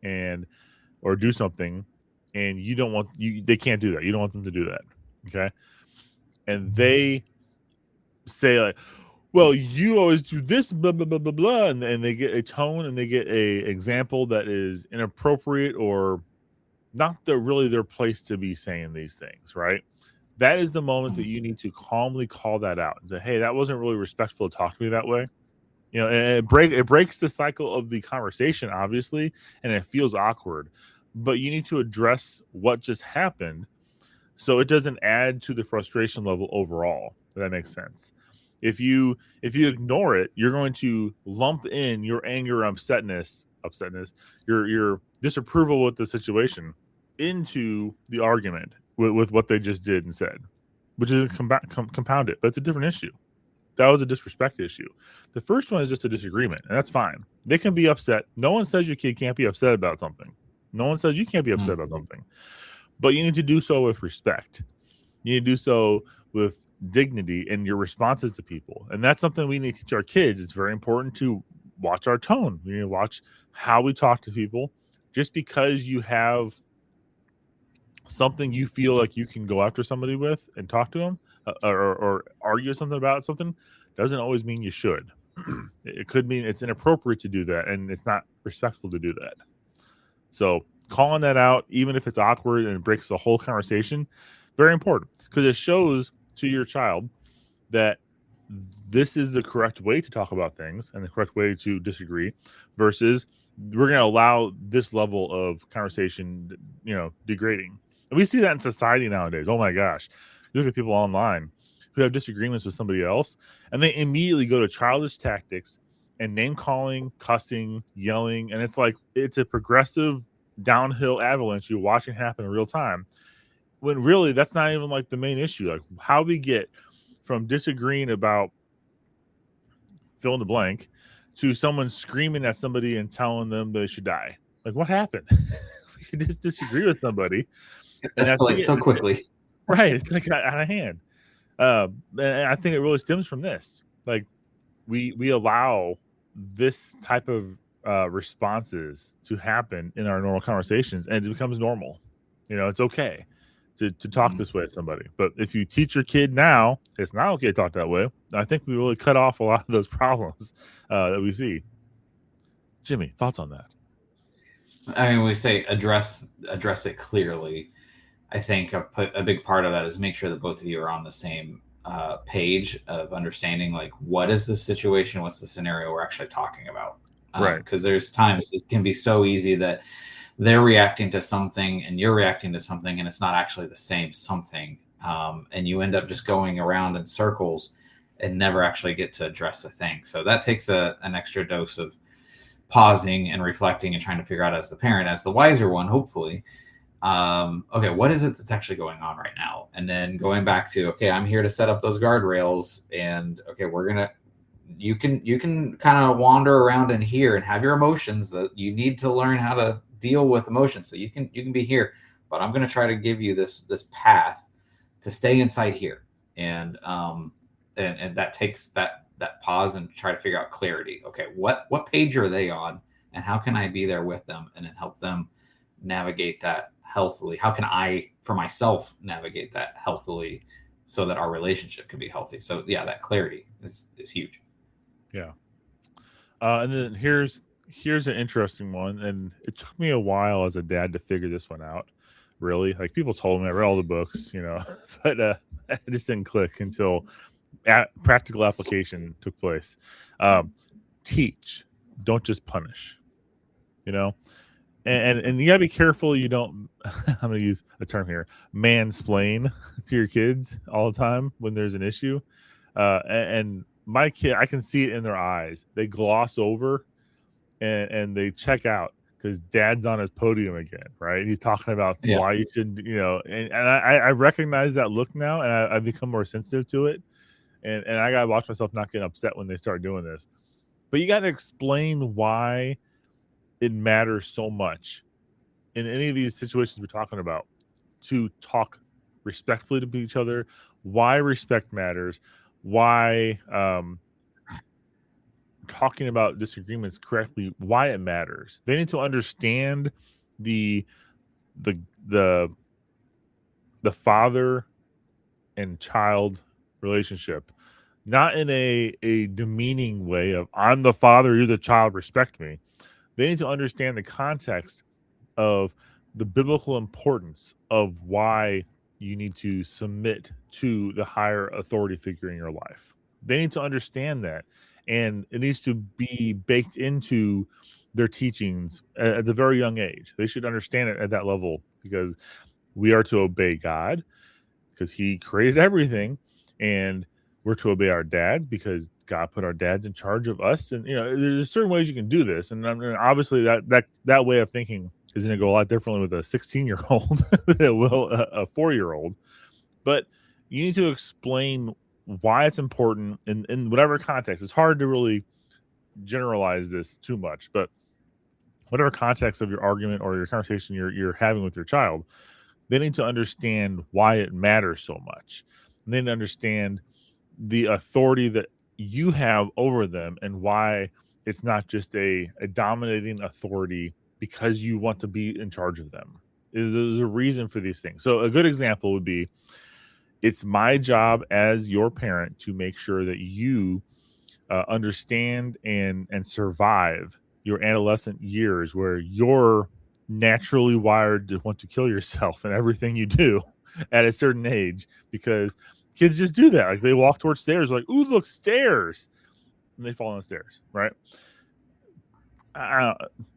or do something, and they can't do that. You don't want them to do that. Okay. And they say like, well, you always do this, blah, blah, blah, blah, blah. And they get a tone and they get a example that is inappropriate or not really their place to be saying these things, right? That is the moment that you need to calmly call that out and say, hey, that wasn't really respectful to talk to me that way. And it breaks the cycle of the conversation, obviously, and it feels awkward. But you need to address what just happened so it doesn't add to the frustration level overall. If that makes sense. If you ignore it, you're going to lump in your anger, upsetness, your disapproval with the situation into the argument with what they just did and said, which is compounded, but it's a different issue. That was a disrespect issue. The first one is just a disagreement, and that's fine. They can be upset. No one says your kid can't be upset about something. No one says you can't be upset about something. But you need to do so with respect. You need to do so with dignity in your responses to people. And that's something we need to teach our kids. It's very important to watch our tone. We need to watch how we talk to people. Just because you have something you feel like you can go after somebody with and talk to them or argue something about something doesn't always mean you should. It could mean it's inappropriate to do that and it's not respectful to do that. So calling that out, even if it's awkward and it breaks the whole conversation, very important, because it shows to your child that this is the correct way to talk about things and the correct way to disagree versus we're going to allow this level of conversation, degrading. And we see that in society nowadays. Oh my gosh. You look at people online who have disagreements with somebody else and they immediately go to childish tactics and name calling, cussing, yelling. And it's like, it's a progressive downhill avalanche you're watching happen in real time. When really that's not even like the main issue. Like how we get from disagreeing about fill in the blank to someone screaming at somebody and telling them they should die. Like what happened? We just disagree with somebody. It escalates so quickly. Right. It's like out of hand. And I think it really stems from this. Like we allow this type of responses to happen in our normal conversations and it becomes normal. It's okay to talk this way to somebody. But if you teach your kid now, it's not okay to talk that way. I think we really cut off a lot of those problems that we see. Jimmy, thoughts on that? I mean, we say address it clearly. I think a big part of that is make sure that both of you are on the same page of understanding, like, what is the situation? What's the scenario we're actually talking about? Right. Because there's times it can be so easy that they're reacting to something and you're reacting to something and it's not actually the same something. And you end up just going around in circles and never actually get to address a thing. So that takes an extra dose of pausing and reflecting and trying to figure out as the parent, as the wiser one, hopefully, okay, what is it that's actually going on right now? And then going back to, okay, I'm here to set up those guardrails and okay, you can kind of wander around in here and have your emotions that you need to learn how to deal with emotions. So you can be here, but I'm going to try to give you this path to stay inside here. And that takes that pause and try to figure out clarity. Okay, what page are they on and how can I be there with them and then help them navigate that healthily? How can I, for myself, navigate that healthily so that our relationship can be healthy. So yeah, that clarity is huge. Yeah. And then here's an interesting one, and it took me a while as a dad to figure this one out. Really, like people told me, I read all the books, but it just didn't click until practical application took place. Teach, don't just punish. You know, and you gotta be careful you don't. I'm gonna use a term here: mansplain to your kids all the time when there's an issue. And my kid, I can see it in their eyes. They gloss over and they check out because dad's on his podium again, right? He's talking about why you should, and I recognize that look now, and I've become more sensitive to it. And I got to watch myself not getting upset when they start doing this. But you got to explain why it matters so much in any of these situations we're talking about to talk respectfully to each other, why respect matters, why talking about disagreements correctly, why it matters. They need to understand the father and child relationship, not in a demeaning way of I'm the father, you're the child, respect me. They need to understand the context of the biblical importance of why you need to submit to the higher authority figure in your life. They need to understand that, and it needs to be baked into their teachings at the very young age. They should understand it at that level, because we are to obey God because he created everything, and we're to obey our dads because God put our dads in charge of us. And there's certain ways you can do this, and obviously that way of thinking is going to go a lot differently with a 16-year-old than it will a 4-year-old. But you need to explain why it's important in whatever context. It's hard to really generalize this too much, but whatever context of your argument or your conversation you're having with your child, they need to understand why it matters so much. And they need to understand the authority that you have over them and why it's not just a dominating authority because you want to be in charge of them. There's a reason for these things. So a good example would be, it's my job as your parent to make sure that you understand and survive your adolescent years where you're naturally wired to want to kill yourself in everything you do at a certain age, because kids just do that. Like they walk towards stairs, like, ooh, look, stairs, and they fall on the stairs, right?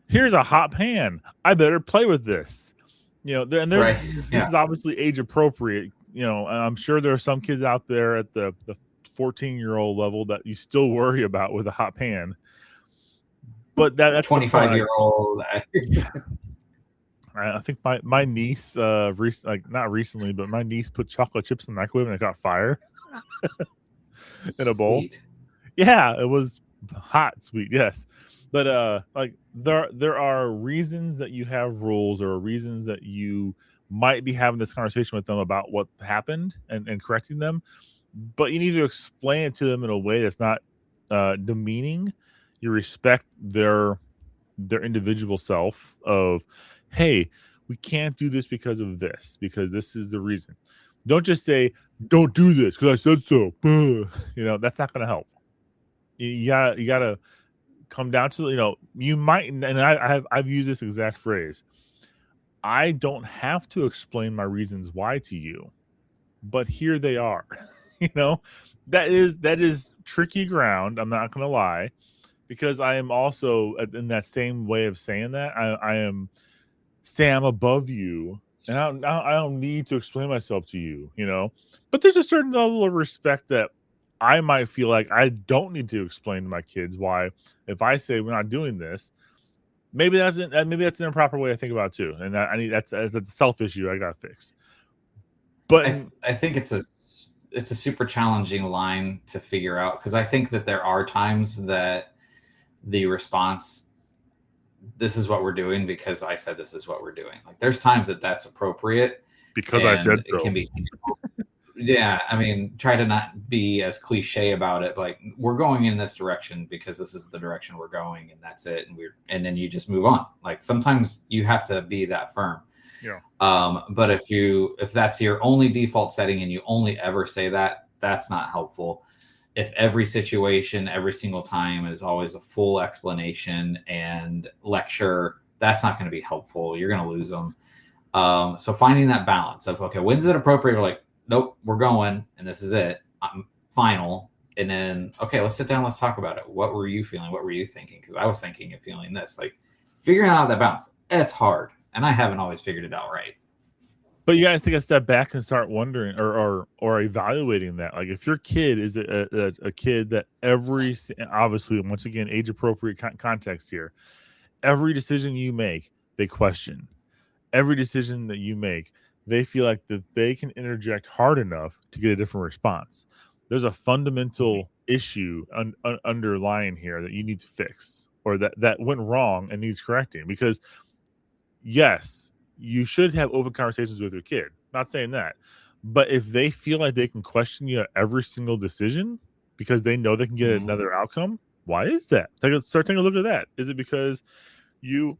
Here's a hot pan. I better play with this. And there's this is obviously age appropriate. I'm sure there are some kids out there at the 14-year-old level that you still worry about with a hot pan. But that's 25-year-old. I think my niece, not recently, but my niece put chocolate chips in the microwave and it got fire in a bowl. Yeah, it was hot, sweet, yes. But there are reasons that you have rules, or reasons that you might be having this conversation with them about what happened and correcting them. But you need to explain it to them in a way that's not demeaning. You respect their individual self of, hey, we can't do this because of this, because this is the reason. Don't just say, don't do this because I said so. That's not going to help. You gotta come down to, you might, and I've used this exact phrase. I don't have to explain my reasons why to you, but here they are. That is tricky ground. I'm not going to lie, because I am also in that same way of saying that I am saying I'm above you, and I don't need to explain myself to you, but there's a certain level of respect that I might feel like I don't need to explain to my kids why. If I say we're not doing this, maybe that's an improper way to think about it too, and that's a self issue I gotta fix. But I think it's a super challenging line to figure out, because I think that there are times that the response, this is what we're doing because I said this is what we're doing. Like there's times that that's appropriate because I said so. It can be. Yeah, I mean, try to not be as cliche about it. Like we're going in this direction because this is the direction we're going, and that's it. And then you just move on. Like sometimes you have to be that firm. Yeah. But if that's your only default setting and you only ever say that, that's not helpful. If every situation, every single time is always a full explanation and lecture, that's not going to be helpful. You're going to lose them. So finding that balance of, okay, when's it appropriate? We're like, nope, we're going, and this is it. I'm final. And then, okay, let's sit down. Let's talk about it. What were you feeling? What were you thinking? Because I was thinking and feeling this. Like figuring out that balance, it's hard. And I haven't always figured it out right. But you guys take a step back and start wondering or evaluating that. Like if your kid is a kid that obviously, once again, age appropriate context here, every decision you make, they question. Every decision that you make, they feel like that they can interject hard enough to get a different response. There's a fundamental issue underlying here that you need to fix, or that went wrong and needs correcting. Because yes, you should have open conversations with your kid. Not saying that. But if they feel like they can question you at every single decision because they know they can get another outcome, why is that? Start taking a look at that. Is it because you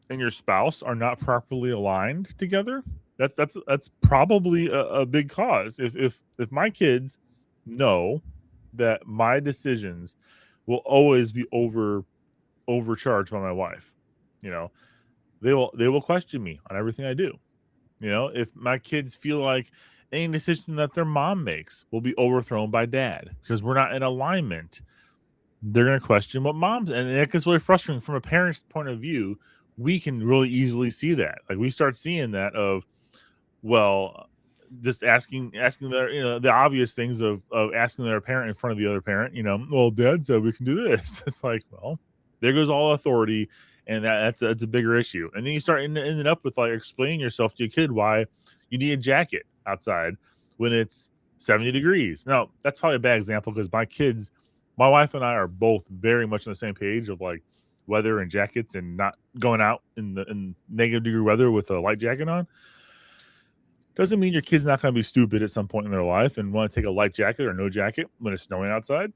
and your spouse are not properly aligned together? That's probably a big cause. If my kids know that my decisions will always be overcharged by my wife, they will question me on everything I do. If my kids feel like any decision that their mom makes will be overthrown by dad because we're not in alignment, they're going to question what mom's, and it gets really frustrating from a parent's point of view. We can really easily see that. Like we start seeing that of, well, just asking their, the obvious things of asking their parent in front of the other parent, well, dad said we can do this. It's like, well, there goes all authority. And that's a bigger issue. And then you start ending up with like explaining yourself to your kid why you need a jacket outside when it's 70 degrees. Now, that's probably a bad example because my wife and I are both very much on the same page of like weather and jackets and not going out in negative degree weather with a light jacket on. Doesn't mean your kid's not going to be stupid at some point in their life and want to take a light jacket or no jacket when it's snowing outside.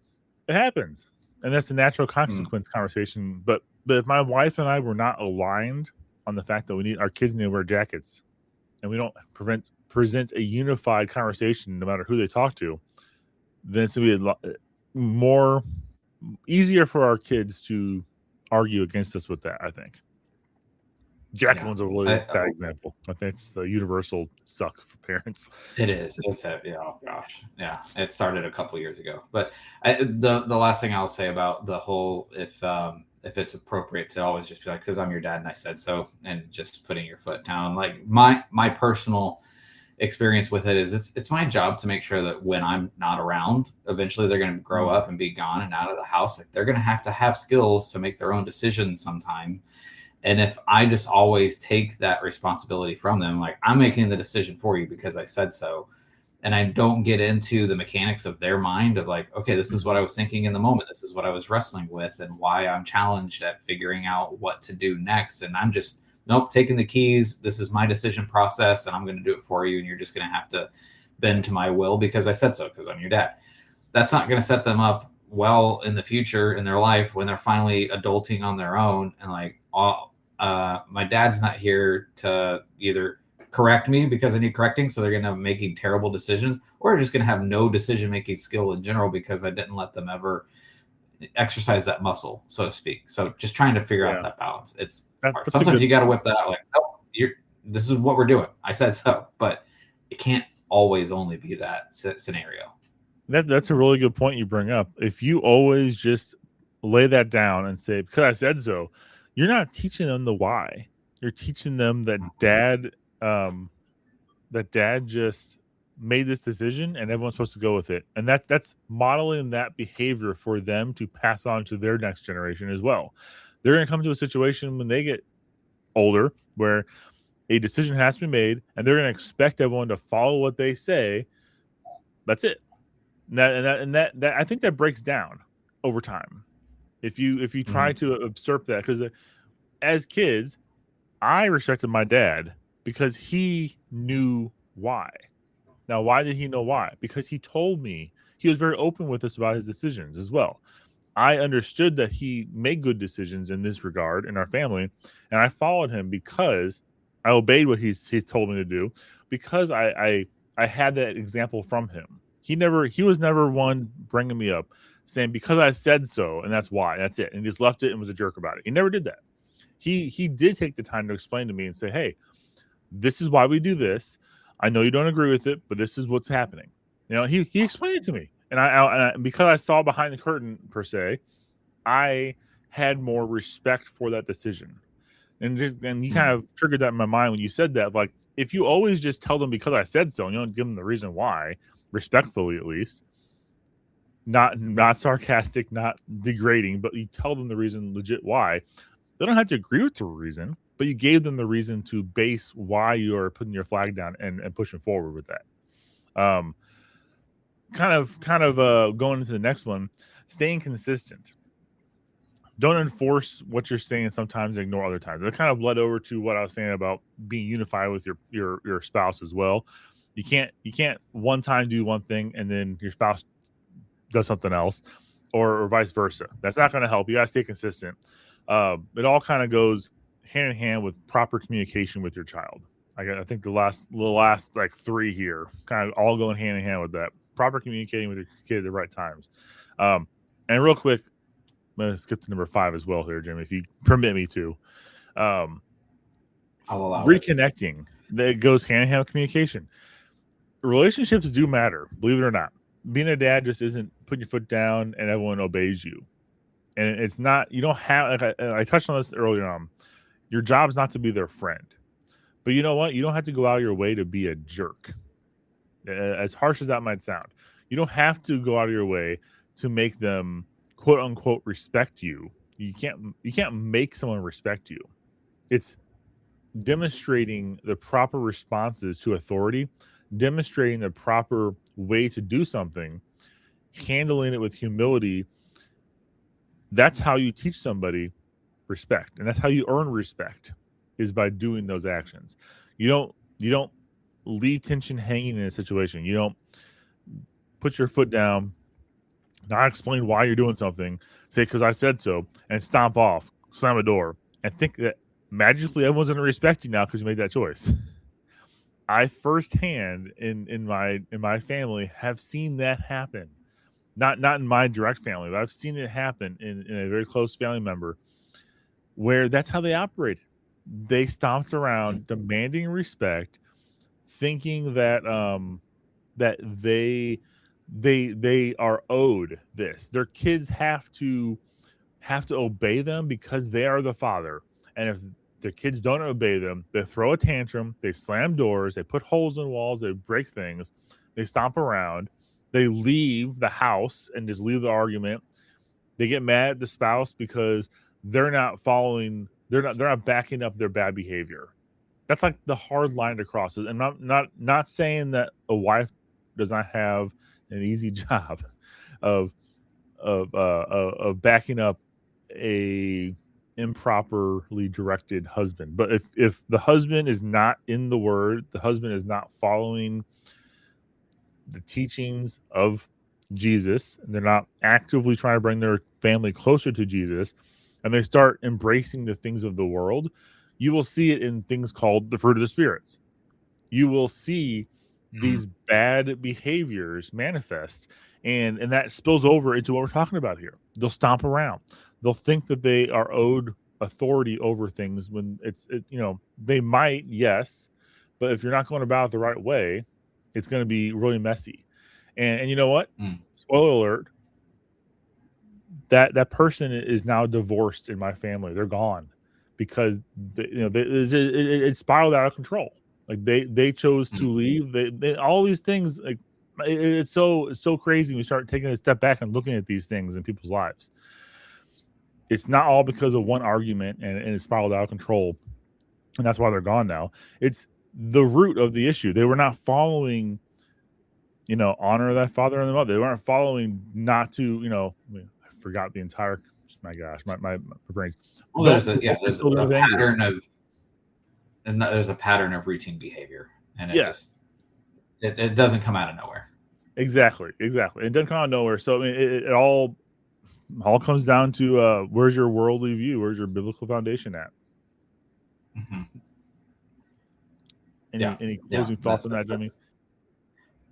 It happens. And that's the natural consequence conversation. But if my wife and I were not aligned on the fact that our kids need to wear jackets, and we don't present a unified conversation no matter who they talk to, then it's going to be easier for our kids to argue against us with that, I think. Jacket one's a really bad example. I think it's the universal suck for parents. It is. Oh gosh. Yeah. It started a couple years ago. But the last thing I'll say about the whole, if it's appropriate to always just be like, because I'm your dad and I said so, and just putting your foot down. Like my personal experience with it is it's my job to make sure that when I'm not around, eventually they're going to grow up and be gone and out of the house. Like they're going to have skills to make their own decisions sometime. And if I just always take that responsibility from them, like I'm making the decision for you because I said so, and I don't get into the mechanics of their mind of like, okay, this is what I was thinking in the moment. This is what I was wrestling with and why I'm challenged at figuring out what to do next. And I'm just, nope, taking the keys. This is my decision process and I'm going to do it for you. And you're just going to have to bend to my will because I said so, because I'm your dad. That's not going to set them up well in the future in their life when they're finally adulting on their own and like, my dad's not here to either correct me because I need correcting, so they're going to be making terrible decisions, or just going to have no decision-making skill in general because I didn't let them ever exercise that muscle, so to speak. So just trying to figure out that balance. It's hard. Sometimes you got to whip that out like, oh, this is what we're doing. I said so, but it can't always only be that scenario. That's a really good point you bring up. If you always just lay that down and say, because I said so, you're not teaching them the why. You're teaching them that dad just made this decision and everyone's supposed to go with it. And that's modeling that behavior for them to pass on to their next generation as well. They're going to come to a situation when they get older where a decision has to be made and they're going to expect everyone to follow what they say. That's it. And that I think that breaks down over time. If you try to usurp that, because as kids, I respected my dad because he knew why. Now, why did he know why? Because he told me. He was very open with us about his decisions as well. I understood that he made good decisions in this regard in our family, and I followed him because I obeyed what he told me to do because I had that example from him. He was never one bringing me up saying because I said so and that's why. That's it. And he just left it and was a jerk about it. He never did that. He did take the time to explain to me and say, "Hey, this is why we do this. I know you don't agree with it, but this is what's happening." He explained it to me, and I because I saw behind the curtain per se, I had more respect for that decision. And you kind of triggered that in my mind when you said that. Like, if you always just tell them because I said so, and you don't give them the reason why, respectfully at least, not sarcastic, not degrading, but you tell them the reason legit why. They don't have to agree with the reason, but you gave them the reason to base why you are putting your flag down and pushing forward with that. Kind of going into the next one, staying consistent. Don't enforce what you're saying sometimes, ignore other times. That kind of led over to what I was saying about being unified with your spouse as well. You can't one time do one thing and then your spouse does something else, or vice versa. That's not going to help. You got to stay consistent. It all kind of goes hand in hand with proper communication with your child. I think the last like 3 here kind of all going hand in hand with that. Proper communicating with your kid at the right times. And real quick, I'm going to skip to number 5 as well here, Jimmy, if you permit me to. I'll allow reconnecting. That goes hand in hand with communication. Relationships do matter, believe it or not. Being a dad just isn't putting your foot down and everyone obeys you. And it's not, you don't have, like I touched on this earlier on, your job is not to be their friend. But you know what? You don't have to go out of your way to be a jerk. As harsh as that might sound. You don't have to go out of your way to make them quote unquote respect you. You can't make someone respect you. It's demonstrating the proper responses to authority, demonstrating the proper way to do something, handling it with humility. That's how you teach somebody respect, and that's how you earn respect, is by doing those actions. You don't leave tension hanging in a situation. You don't put your foot down, not explain why you're doing something, say because I said so, and stomp off, slam a door, and think that magically everyone's going to respect you now because you made that choice. I firsthand in my family have seen that happen. Not in my direct family, but I've seen it happen in a very close family member where that's how they operated. They stomped around demanding respect, thinking that that they are owed this. Their kids have to obey them because they are the father. And if their kids don't obey them, they throw a tantrum, they slam doors, they put holes in walls, they break things, they stomp around, they leave the house and just leave the argument. They get mad at the spouse because they're not backing up their bad behavior. That's like the hard line to cross. And I'm not saying that a wife does not have an easy job of backing up a improperly directed husband. But if the husband is not in the word, the husband is not following the teachings of Jesus, and they're not actively trying to bring their family closer to Jesus, and they start embracing the things of the world, you will see it in things called the fruit of the spirits. You will see these bad behaviors manifest, and that spills over into what we're talking about here. They'll stomp around. They'll think that they are owed authority over things when they might, yes, but if you're not going about it the right way, it's going to be really messy. And you know what? Spoiler alert. That person is now divorced in my family. They're gone because it spiraled out of control. Like they chose to leave. They all these things. Like it's so crazy when we start taking a step back and looking at these things in people's lives. It's not all because of one argument and it spiraled out of control, and that's why they're gone now. It's the root of the issue. They were not following, honor that father and the mother. They weren't following not to, I forgot the entire. My gosh, my brain. Well, there's a pattern of, and there's a pattern of routine behavior, and it doesn't come out of nowhere. Exactly. It doesn't come out of nowhere. So I mean, it all comes down to where's your worldly view, where's your biblical foundation at. Mm-hmm. Any closing thoughts on that, Jimmy?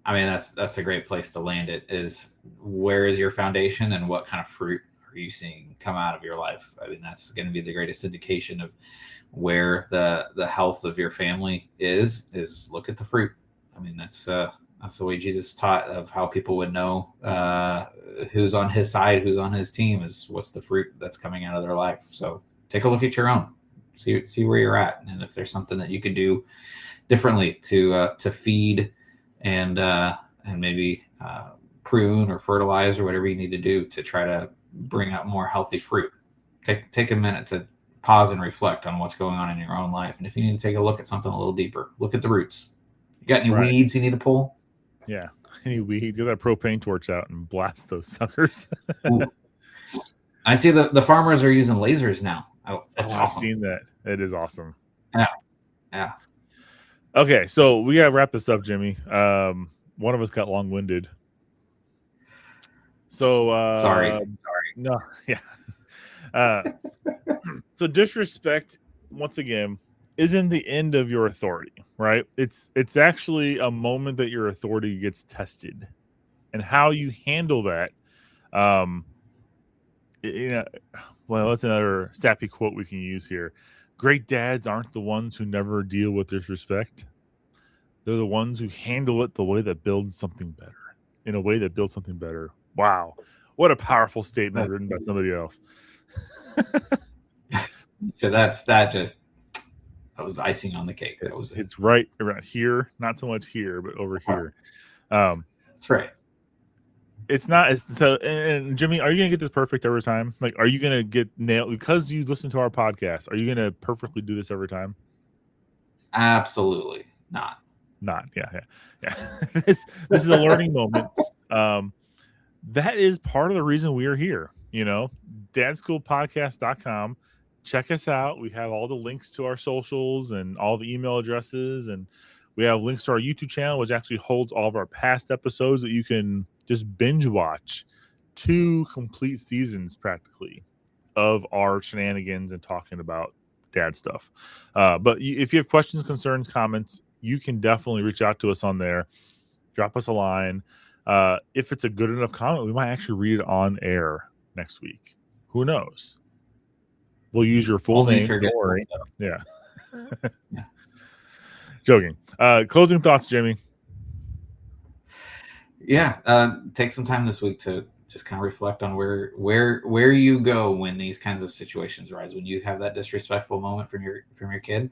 I mean, that's a great place to land it. Is where is your foundation, and what kind of fruit are you seeing come out of your life? I mean, that's going to be the greatest indication of where the health of your family is look at the fruit. I mean, that's the way Jesus taught of how people would know who's on his side, who's on his team, is what's the fruit that's coming out of their life. So take a look at your own, see where you're at, and if there's something that you could do differently to feed and maybe prune or fertilize or whatever you need to do to try to bring out more healthy fruit. Take a minute to pause and reflect on what's going on in your own life. And if you need to take a look at something a little deeper, look at the roots. You got any weeds you need to pull? Yeah. Any weeds? Get that propane torch out and blast those suckers. I see the farmers are using lasers now. That's awesome. I've seen that. It is awesome. Yeah. Okay, so we gotta wrap this up, Jimmy. One of us got long-winded. So sorry. No, yeah. So disrespect, once again, isn't the end of your authority, right? It's actually a moment that your authority gets tested, and how you handle that. Well, that's another sappy quote we can use here. Great dads aren't the ones who never deal with disrespect. They're the ones who handle it the way that builds something better. In a way that builds something better. Wow. What a powerful statement written by somebody else. So that was icing on the cake. It's right around here. Not so much here, but over here. That's right. It's not so. And Jimmy, are you gonna get this perfect every time? Like, are you gonna get nailed because you listen to our podcast? Are you gonna perfectly do this every time? Absolutely not. Yeah. This is a learning moment. That is part of the reason we are here. DadSchoolPodcast.com. Check us out. We have all the links to our socials and all the email addresses, and we have links to our YouTube channel, which actually holds all of our past episodes that you can just binge watch 2 complete seasons practically of our shenanigans and talking about dad stuff. But if you have questions, concerns, comments, you can definitely reach out to us on there. Drop us a line. If it's a good enough comment, we might actually read it on air next week. Who knows? We'll use your full name. Don't worry. Yeah. Yeah. Joking. Closing thoughts, Jimmy. Yeah, take some time this week to just kind of reflect on where you go when these kinds of situations arise. When you have that disrespectful moment from your kid,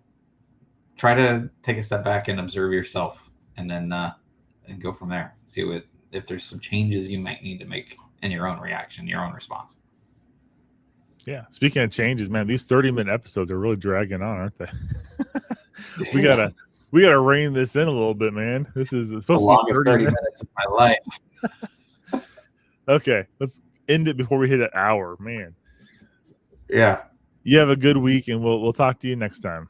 try to take a step back and observe yourself, and then and go from there. See if there's some changes you might need to make in your own reaction, your own response. Yeah. Speaking of changes, man, these 30-minute episodes are really dragging on, aren't they? We gotta rein this in a little bit, man. This is supposed to be 30 minutes of my life. Okay, let's end it before we hit an hour, man. Yeah. You have a good week, and we'll talk to you next time.